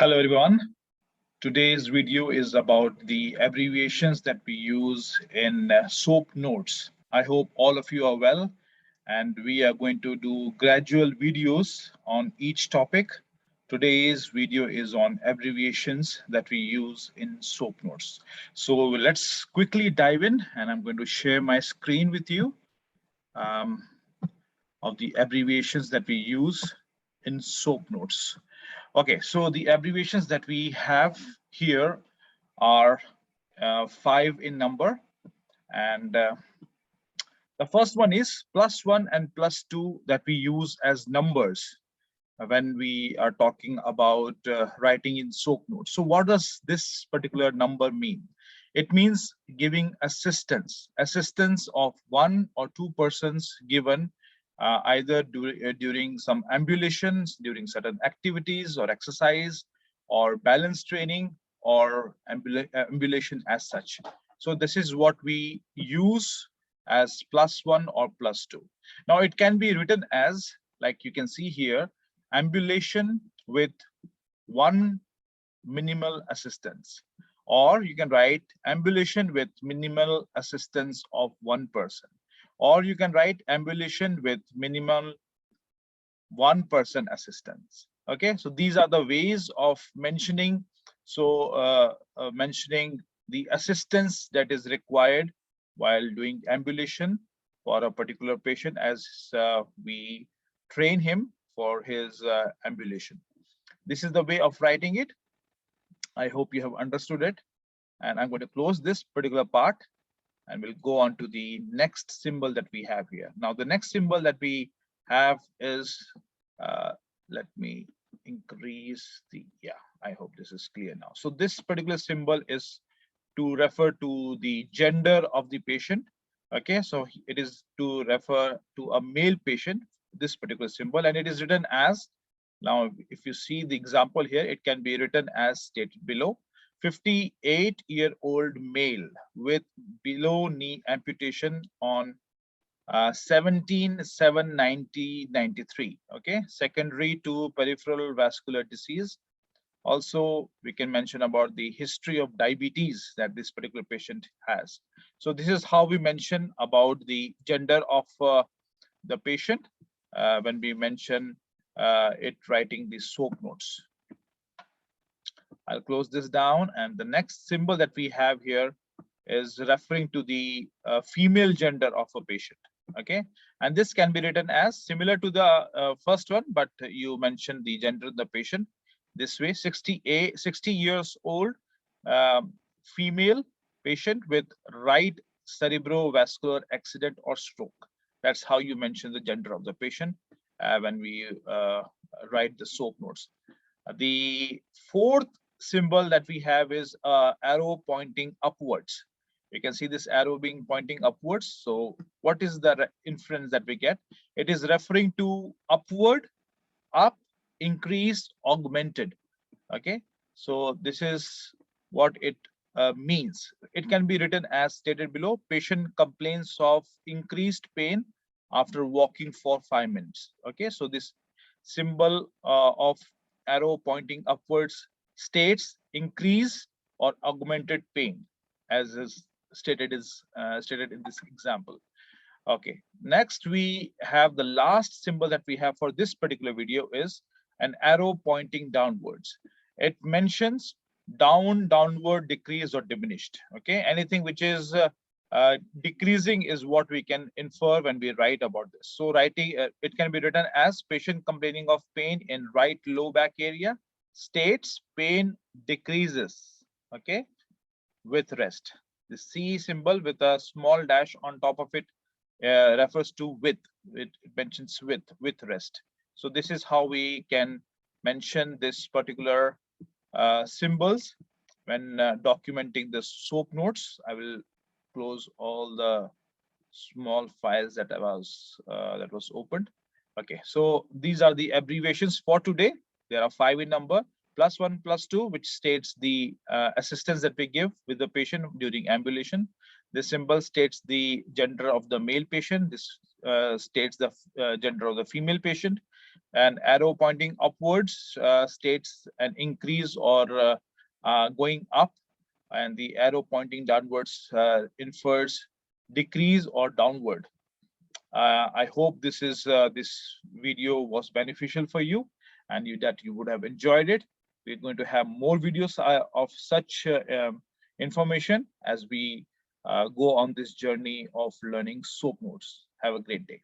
Hello everyone. Today's video is about the abbreviations that we use in SOAP notes. I hope all of you are well, and we are going to do gradual videos on each topic. Today's video is on abbreviations that we use in SOAP notes. So let's quickly dive in, and I'm going to share my screen with you um, of the abbreviations that we use in SOAP notes. Okay, so the abbreviations that we have here are 5 in number, and the first one is +1 and +2 that we use as numbers when we are talking about writing in SOAP notes. So what does this particular number mean? It means giving assistance of one or two persons given either during some ambulations, during certain activities or exercise or balance training or ambulation as such. So this is what we use as +1 or +2. Now it can be written as, like you can see here, ambulation with one minimal assistance, or you can write ambulation with minimal assistance of one person, or you can write ambulation with minimal one person assistance. Okay, so these are the ways of mentioning. So mentioning the assistance that is required while doing ambulation for a particular patient as we train him for his ambulation. This is the way of writing it. I hope you have understood it. And I'm going to close this particular part and we'll go on to the next symbol that we have here. Now, the next symbol that we have is, let me increase the, yeah, I hope this is clear now. So this particular symbol is to refer to the gender of the patient. Okay, so it is to refer to a male patient, this particular symbol, and it is written as, now if you see the example here, it can be written as stated below: 58-year-old male with below knee amputation on 17/7/1993. Okay, secondary to peripheral vascular disease. Also, we can mention about the history of diabetes that this particular patient has. So this is how we mention about the gender of the patient when we mention it writing the SOAP notes. I'll close this down, and the next symbol that we have here is referring to the female gender of a patient. Okay, and this can be written as similar to the first one, but you mention the gender of the patient this way: 60 years old female patient with right cerebrovascular accident or stroke. That's how you mention the gender of the patient when we write the SOAP notes. The fourth symbol that we have is arrow pointing upwards. You can see this arrow being pointing upwards. So what is the inference that we get? It is referring to upward, up, increased, augmented. Okay, so this is what it means. It can be written as stated below: patient complains of increased pain after walking for 5 minutes. Okay, so this symbol of arrow pointing upwards states increased or augmented pain, as is stated in this example. Okay, next we have the last symbol that we have for this particular video is an arrow pointing downwards. It mentions down, downward, decrease, or diminished. Okay, anything which is decreasing is what we can infer when we write about this. So writing, it can be written as patient complaining of pain in right low back area states pain decreases, okay, with rest. The C symbol with a small dash on top of it refers to with. It mentions with rest. So this is how we can mention this particular symbols when documenting the SOAP notes. I will close all the small files that was opened. Okay, so these are the abbreviations for today. There are 5 in number: +1, +2, which states the assistance that we give with the patient during ambulation. This symbol states the gender of the male patient. This states the gender of the female patient. An arrow pointing upwards states an increase or going up, and the arrow pointing downwards infers decrease or downward. I hope this video was beneficial for you, and that you would have enjoyed it. We're going to have more videos of such information as we go on this journey of learning SOAP notes. Have a great day.